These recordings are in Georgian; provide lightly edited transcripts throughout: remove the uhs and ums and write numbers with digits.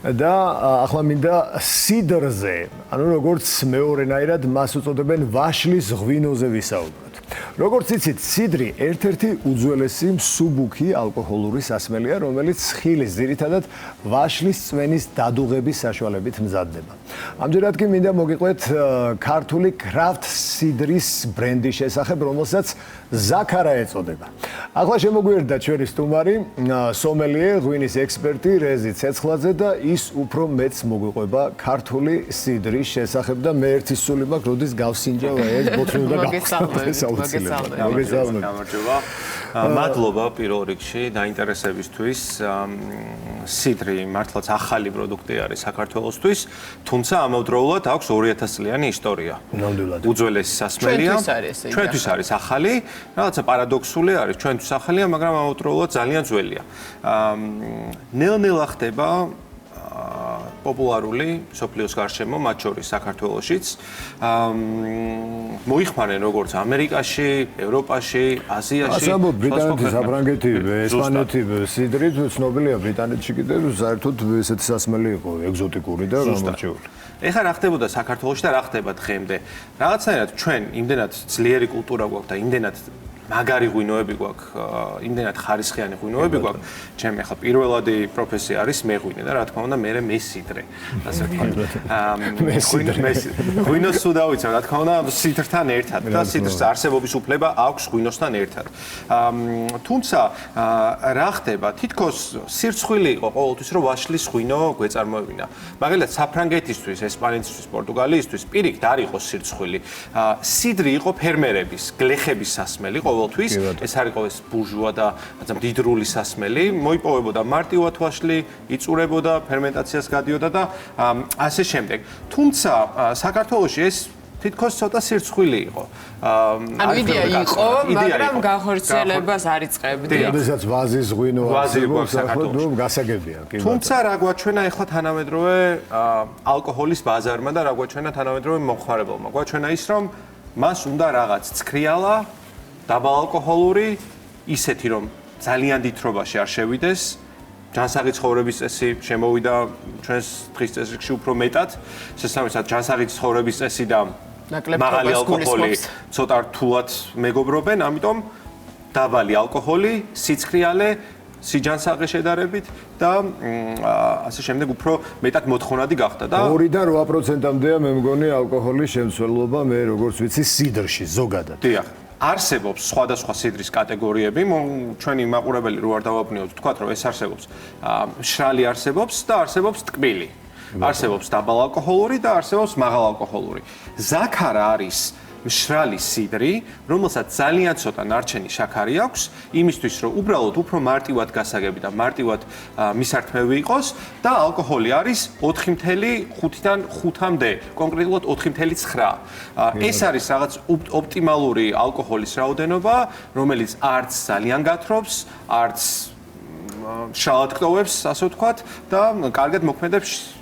და ახლა მინდა სიდრზე, ანუ როგორც მეორენაირად მას უწოდებენ ვაშლის ღვინოზე ვისაუბროთ. როგორც იცით, სიდრი ერთ-ერთი უძველესი მსუბუქი ალკოჰოლური სასმელია, რომელიც ხილის ძირითადად ვაშლის წვენის დადუღების საშუალებით მზადდება. ამჯერად კი მინდა მოგიყვეთ ქართული კრაფტ სიდრის ბრენდის შესახებ, რომელსაც ზაქარა ეწოდება. ახლა შემოგვიერთდა ჩვენი სტუმარი, სომელიე, ღვინის ექსპერტი რეზი ცეცხლაძე და ის უფრო მეც მოგვიყვება ქართული სიდრის შესახებ და მე ერთი სული მაქვს, როდის გავსინჯავ ეს ბოთლი და გამარჯობა. მადლობა პირველ რიგში დაინტერესებისთვის. სიდრი მართლაც ახალი პროდუქტი არის საქართველოსთვის, თუმცა ამავდროულად აქვს 2000 წლიანი ისტორია. უძველესი სასმელია. ჩვენთვის არის ახალი, რაღაცა პარადოქსული არის, ჩვენთვის ახალია, მაგრამ ამავდროულად ძალიან ძველია. ნელ-ნელა ხდება პოპულარული სოფლიოს გარშემო, მათ შორის საქართველოშიც. მოიხმარენ როგორც ამერიკაში, ევროპაში, აზიაში. ასე ბრიტანეთი, საფრანგეთი, ესპანეთი, სიდრი ცნობილია ბრიტანეთში კიდევ საერთოდ ესეთი სასმელი იყო, ეგზოტიკური და გამორჩეული. ეხლა რა ხდებოდა საქართველოში და რა ხდება დღემდე? რაღაცნაირად ჩვენ იმდენად ძლიერი კულტურა გვაქვს და იმდენად მაგარი ღვინოები გვაქვს, იმდენად ხარისხიანი ღვინოები გვაქვს. ჩემი ახლა პირველადი პროფესია არის მეღვინე და რა თქმა უნდა, მე მესიდრე. ასე ვთქვათ. ღვინოს სულ დავიცავ, რა თქმა უნდა, სიდრთან ერთად და სიდრის არსებობის უფლება აქვს ღვინოსთან ერთად. თუმცა რა ხდება? თითქოს სირცხვილი იყო ყოველთვის, რომ ვაშლის ღვინო გვეწარმოებინა. მაგალითად, საფრანგეთისთვის, ესპანეთისთვის, პორტუგალიისთვის პირიქით არ იყო სირცხვილი. სიდრი იყო ფერმერების, გლეხების სასმელი. ეს არ იყო ეს ბურჟუა და მდიდრული სასმელი, მოიპოვებოდა მარტივად ვაშლი, იწურებოდა, ფერმენტაციას გადიოდა და ასე შემდეგ. თუმცა საქართველოში ეს თითქოს ცოტა სირცხვილი იყო. ანუ იდეა იყო, მაგრამ განხორციელებას არ იწყებდი. როდესაც ვაზის ღვინო არსებობს საქართველოში, გასაგებია. თუმცა რა გვაჩვენა ახლა თანამედროვე ალკოჰოლის ბაზარმა და რა გვაჩვენა თანამედროვე მომხმარებელმა? გვაჩვენა ის, რომ მას უნდა რაღაც ცქრიალა დაბალალკოჰოლური, ისეთი რომ ძალიან დიდ თრობაში არ შევიდეს, ჯანსაღი ცხოვრების წესი შემოვიდა ჩვენს დღის წესრიგში უფრო მეტად, შესაბამისად ჯანსაღი ცხოვრების წესი და მაღალი ალკოჰოლი ცოტა რთულად მეგობრობენ, ამიტომ დაბალი ალკოჰოლი, სიცქრიალე, სიჯანსაღი შედარებით და ასე შემდეგ უფრო მეტად მოთხოვნადი გახდა და 2-დან 8%-მდეა მე მგონი ალკოჰოლის შემცველობა, მე როგორც ვიცი, სიდრში ზოგადად. დიახ. არსებობს სხვადასხვა სიდრის კატეგორიები, ჩვენი მაყურებელი რო არ დავაბნიოთ, თქვათ რომ ეს არსებობს. მშრალი არსებობს და არსებობს ტკბილი. არსებობს დაბალალკოჰოლური და არსებობს მაღალალკოჰოლური. ზაქარა არის მშრალი სიდრი, რომელსაც ძალიან ცოტა ნარჩენი შაქარი აქვს, იმისთვის რომ უბრალოდ უფრო მარტივად გასაგები და მარტივად მისართმევი იყოს და ალკოჰოლი არის 4.5-დან 5-მდე, კონკრეტულად 4.9. ეს არის რაღაც ოპტიმალური ალკოჰოლის რაოდენობა, რომელიც არც ძალიან გათრობს, არც შალად გტოვებს, ასე ვთქვათ, და კარგად მოქმედებს.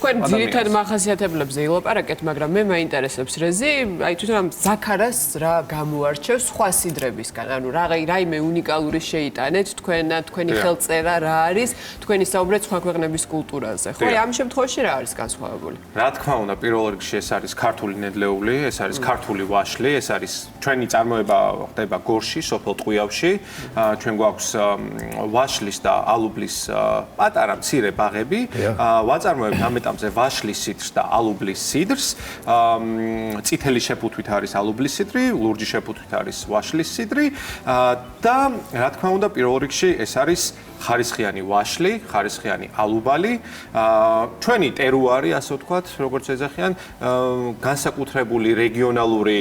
თქვენ ძირითად მახასიათებლებზე ილაპარაკეთ, მაგრამ მე მაინტერესებს რეზი, აი თვითონ ამ ზაქარას რა გამოარჩევს სხვა სიდრებისგან? ანუ რაიმე უნიკალური შეიტანეთ თქვენი ხელწერა რა არის, თქვენი საუბრეთ სხვა ქვეყნების კულტურაზე. ხო, ამ შემთხვევაში რა არის განსხვავებული? რა თქმა უნდა, პირველ რიგში ეს არის ქართული ნედლეული, ეს არის ქართული ვაშლი, ეს არის ჩვენი წარმოება ხდება გორში, სოფელ ტყვიავში. ჩვენ გვაქვს ვაშლის და ალუბლის პატარა მცირე ბაღები. ვაწარმოებთ ამეტამზე ვაშლის სიდრს და ალუბლის სიდრს. წითელი შეფუთვით არის ალუბლის სიდრი, ლურჯი შეფუთვით არის ვაშლის სიდრი და რა თქმა უნდა, პირველ რიგში ეს არის ხარისხიანი ვაშლი, ხარისხიანი ალუბალი. ჩვენი ტერუარი, ასე ვთქვათ, როგორც ეძახიან, განსაკუთრებული რეგიონალური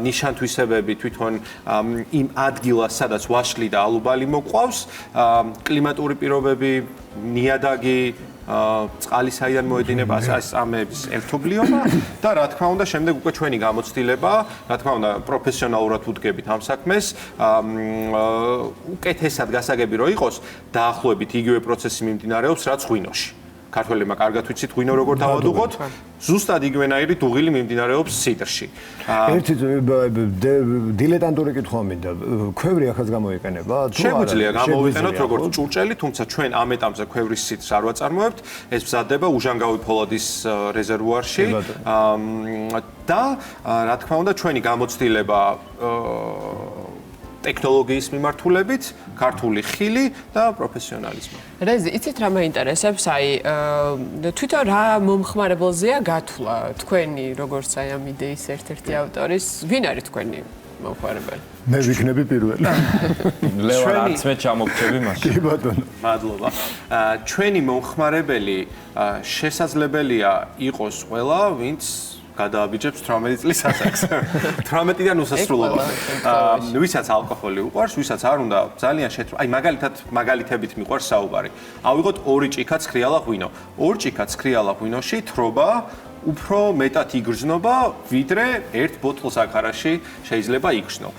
ნიშან-თვისებები თვითონ იმ ადგილას, სადაც ვაშლი და ალუბალი მოყვავს, კლიმატური პირობები, ნიადაგი, წყალი საიდან მოედინება, ამების ერთობლიობა და რა თქმა უნდა, შემდეგ უკვე ჩვენი გამოცდილება, რა თქმა უნდა, პროფესიონალურად ვუდგებით ამ საქმეს, უკეთესად გასაგები რო იყოს, დაახლოებით იგივე პროცესი მიმდინარეობს, რაც ღვინოში. ქართველებმა კარგად ვიცით, ღვინო როგორ დავადუღოთ. ზუსტად იგივენაირი დუღილი მიმდინარეობს სიდრში. ერთი დილეტანტური კითხვა მინდა. ქვევრი ახაც გამოიყენება? შეგვიძლია გამოვიყენოთ როგორც ჭურჭელი, თუმცა ჩვენ ამ ეტაპზე ქვევრის სიდრს არ ვაწარმოებთ. ეს მზადდება უჟანგავი ფოლადის რეზერვუარში. და რა თქმა უნდა, ჩვენი გამოცდილება ტექნოლოგიის მიმართულებით, ქართული ხილი და პროფესიონალიზმი. რეზი, იცით რა მაინტერესებს? აი, თვითონ რა მომხმარებელზეა გათვლა თქვენი, როგორც აი ამ იდეის ერთ-ერთი ავტორის, ვინ არის თქვენი მომხმარებელი? მე ვიქნები პირველი. ლევან არც მე ჩამოგწევი მაშინ. კი ბატონო. მადლობა. ჩვენი მომხმარებელი შესაძლებელია იყოს ყველა, ვინც გადააბიჯებს 18 წლის ასაკს. 18-დან უსასრულობა. ვისაც ალკოჰოლი უყვარს, ვისაც არ უნდა ძალიან აი მაგალითებით მიყვარს საუბარი. ავიღოთ 2 ჭიქა ცქრიალა ღვინო. 2 ჭიქა ცქრიალა ღვინოში თრობა უფრო მეტად იგრძნობა, ვიდრე 1 ბოთლ ზაქარაში შეიძლება იგრძნო.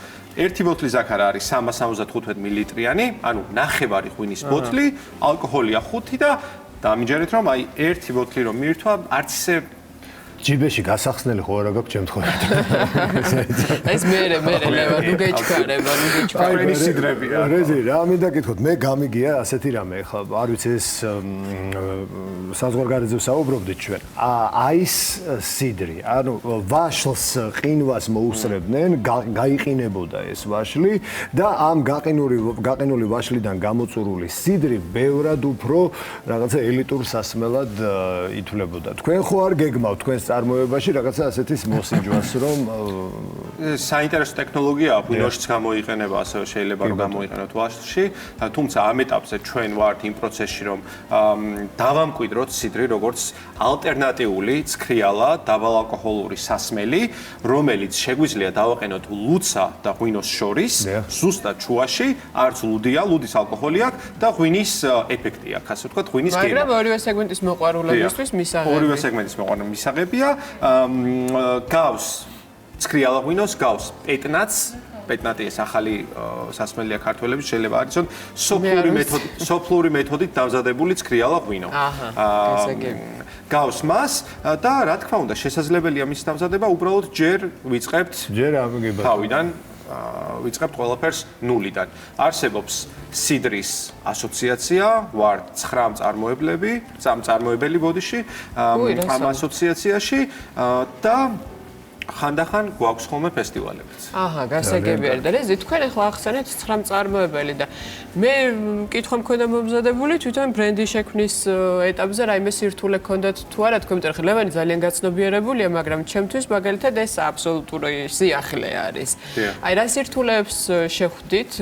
1 ბოთლი ზაქარა არის 375 მილilitrიანი, ანუ ნახევარი ღვინის ბოთლი, ალკოჰოლია 5 და დამიჯერეთ რომ აი 1 ბოთლი რომ მიირთვა, არც ისე ჯიბეში გასახსნელი ხო არა გაქვს ჩემთხოვეთ. ეს მე ლევან ნუ გეჩქარება, ნუ გეჩქარება. ჩვენი სიდრებია. რეზი, რა მინდა გითხოთ, მე გამიგია ასეთი რამე, ხა არ ვიცი ეს საზღვარგარეთზე საუბრობდით ჩვენ. აის სიდრი, ანუ ვაშლს ყინვას მოუსწრებდნენ, გაიყინებოდა ეს ვაშლი და ამ გაყინული ვაშლიდან გამოწურული სიდრი ბევრად უფრო რაღაცა ელიტურ სასმელად ითვლებოდა. თქვენ ხო არ გეგმავთ თქვენს წარმოებაში რაღაცა ასეთის მოსინჯვას, რომ საინტერესო ტექნოლოგიაა, ღვინოშიც გამოიყენება, ასევე შეიძლება რომ გამოიყენოთ ვაშლში, თუმცა ამ ეტაპზე ჩვენ ვართ იმ პროცესში, რომ დავამკვიდროთ სიდრი როგორც ალტერნატიული ცქრიალა დაბალალკოჰოლური სასმელი, რომელიც შეგვიძლია დავაყენოთ ლუცა და ღვინოს შორის, ზუსტად შუაში, არც ლუდია, ლუდის ალკოჰოლი აქვს და ღვინის ეფექტი აქვს, ასე ვთქვათ, ღვინის გემა. მაგრამ ორივე სეგმენტის მოყვარულებისთვის მისაღებია. ორივე სეგმენტის მოყვარულებისთვის მისაღებია. გავს ცქრიალა ღვინოს, გავს პეტნაც, პეტნატი ეს ახალი სასმელია ქართველების, შეიძლება არის რომ სოფლური მეთოდით დამზადებული ცქრიალა ღვინო. გავს მას და რა თქმა უნდა შესაძლებელია მის დამზადება, უბრალოდ ჯერ ვიწყებთ თავიდან ვიწყებთ ყველაფერს ნულიდან. არსებობს სიდრის ასოციაცია, ვართ 9 მწარმოებელი ბოდიში ამ ასოციაციაში და ხანდახან გვაქვს ხოლმე ფესტივალებიც. აჰა, გასაგებია და რეზი თქვენ ახლა ახსენეთ 9 მწარმოებელი და მე მკითხვა მქონდა მომზადებული თვითონ ბრენდი შექმნის ეტაპზე რაიმე სირთულე გქონდათ თუ არა თქვენ მწერხი ლევანი ძალიან გაცნობიერებულია, მაგრამ ჩემთვის მაგალითად ეს აბსოლუტური სიახლე არის. აი რა სირთულეებს შეხვდით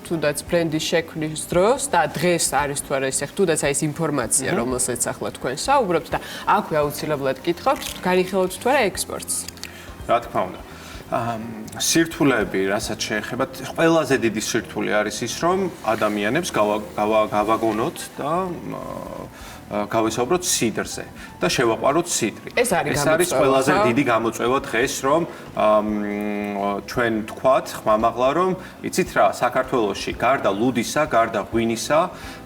თუნდაც ბრენდის შექმნის დროს და დღეს არის თუ არა ისე თუნდაც აი ეს ინფორმაცია რომელსაც ახლა თქვენ საუბრობთ და აქვე აუცილებლად გითხავთ განიხილოთ თუ არა ექსპორტს. რა თქმა უნდა. სირთულეები, რასაც შეეხება, ყველაზე დიდი სირთულე არის ის, რომ ადამიანებს გავაგონოთ და გავესაუბროთ სიდრზე და შევაყვაროთ სიდრი. ეს არის ყველაზე დიდი გამოწვევა დღეს, რომ ჩვენ ვთქვათ ხმამაღლა, რომ იცით რა, საქართველოში გარდა ლუდისა, გარდა ღვინისა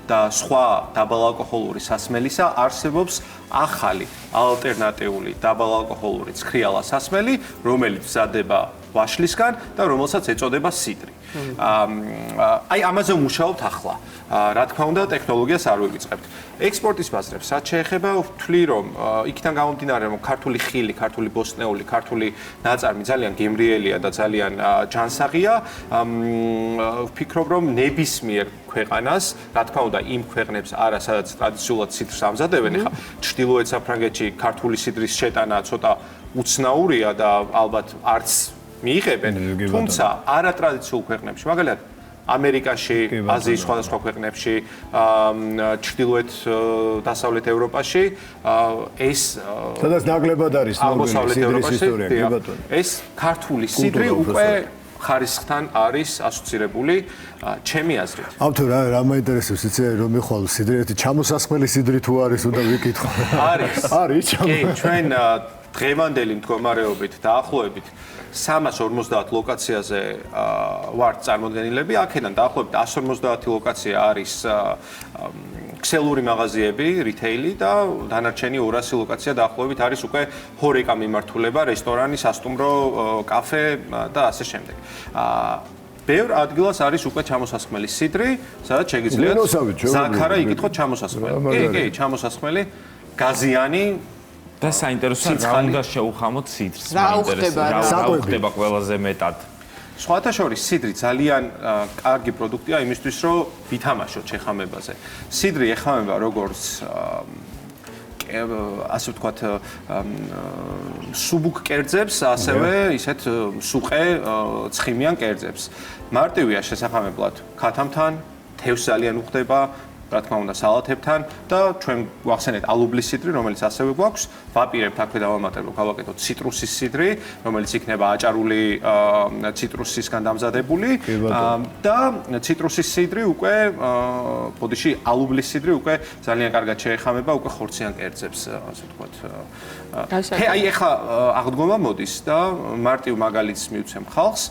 და სხვა დაბალალკოჰოლური სასმელისა არსებობს ახალი ალტერნატიული დაბალალკოჰოლური ცქრიალა სასმელი, რომელიც მზადდება ვაშლისგან და რომელსაც ეწოდება სიდრი. აი ამაზე ვმუშაობთ ახლა. რა თქმა უნდა, ტექნოლოგიას არ ვივიწყებთ. ექსპორტის ბაზრებს, რაც შეეხება, ვთვლი რომ იქიდან გამომდინარე, რომ ქართული ხილი, ქართული ბოსტნეული, ქართული ნაწარმი ძალიან გემრიელია და ძალიან ჯანსაღია, ვფიქრობ, რომ ნებისმიერ ქვეყანას, რა თქმა უნდა, იმ ქვეყნებს არა, სადაც ტრადიციულად სიდრს ამზადებენ, ეხლა ჩრდილოეთ საფრანგეთში ქართული სიდრის შეტანა ცოტა უცნაურია და ალბათ არც მიიღებენ, თუმცა არატრადიციულ ქვეყნებში, მაგალითად ამერიკაში, აზიის სხვადასხვა ქვეყნებში, ჩრდილოეთ დასავლეთ ევროპაში ეს სადაც ნაკლებად არის აღმოსავლეთ სიდრის ისტორია, კი ბატონო. ეს ქართული სიდრი უკვე ხარისხთან არის ასოცირებული ჩემი აზრით. ავთო რა მაინტერესებს იცი რომ მე ხვალ სიდრი ერთი ჩამოსასხმელი სიდრი თუ არის უნდა ვიკითხო. არის. არის. კი, ჩვენ დღევანდელი მდგომარეობით დაახლოებით 350 ლოკაციაზე ვართ წარმოდგენილები. აქედან დაახლოებით 150 ლოკაცია არის ქსელური მაღაზიები, რიტეილი და დანარჩენი 200 ლოკაცია დაახლოებით არის უკვე ჰორეკა მიმართულება, რესტორანი, სასტუმრო, კაფე და ასე შემდეგ. ბევრ ადგილას არის უკვე ჩამოსასხმელი სიდრი, სადაც შეგიძლიათ ზაქარა იკითხოთ ჩამოსასხმელი. კი, ჩამოსასხმელი, გაზიანი და საინტერესოა რა უნდა შეუხამოთ სიდრს. რა უხდება ყველაზე მეტად. სხვათა შორის სიდრი ძალიან კარგი პროდუქტია იმისთვის, რომ ვითამაშოთ შეხამებაზე. სიდრი ეხამება როგორც ასე ვთქვათ სუბუქ კერძებს, ასევე ისეთ სუყე ცხიმიან კერძებს. მარტივია შესაძამებლად ქათამთან, თევზს ძალიან უხდება, რა თქმა უნდა სალათებთან და ჩვენ გვახსენეთ ალუბლის სიდრი, რომელიც ასევე გვაქვს. ვაპირებთ აქვე დავამატებთ, გავაკეთოთ ციტრუსის სიდრი, რომელიც იქნება აჭარული ციტრუსისგან დამზადებული და ციტრუსის სიდრი უკვე ბოდიში ალუბლის სიდრი უკვე ძალიან კარგად შეეხამება უკვე ხორციან კერძებს, ასე ვთქვათ. აი ეხლა აღდგომა მოდის და მარტივ მაგალითს მივცემ ხალხს.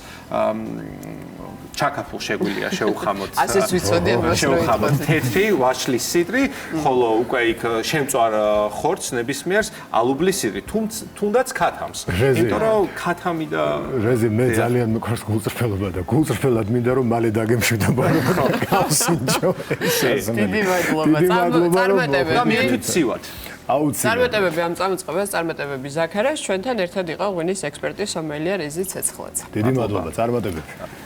ჩაკაფულ შეგვიძლია შეუხამოთ. ასეც ვიცოდი ამას რომ შეუხამოთ თეთრი ვაშლის სიდრი, ხოლო უკვე იქ შემწვარ ხორცს ნებისმიერს ალუბლის სიდრი, თუნდაც ქათამს. იმიტომ რომ ქათამი და რეზი მე ძალიან მიყვარს გულწრფელობა და გულწრფელად მინდა რომ მალე დაგემშვიდობა რომ გავსინჯო. დიდი მადლობა. წარმატებები. და მიეთვით ცივად. წარმატებები ამ წამოწყებას, წარმატებები ზაქარას, ჩვენთან ერთად იყო ღვინის ექსპერტი სომელია რეზი ცეცხლაძე. დიდი მადლობა, წარმატებები.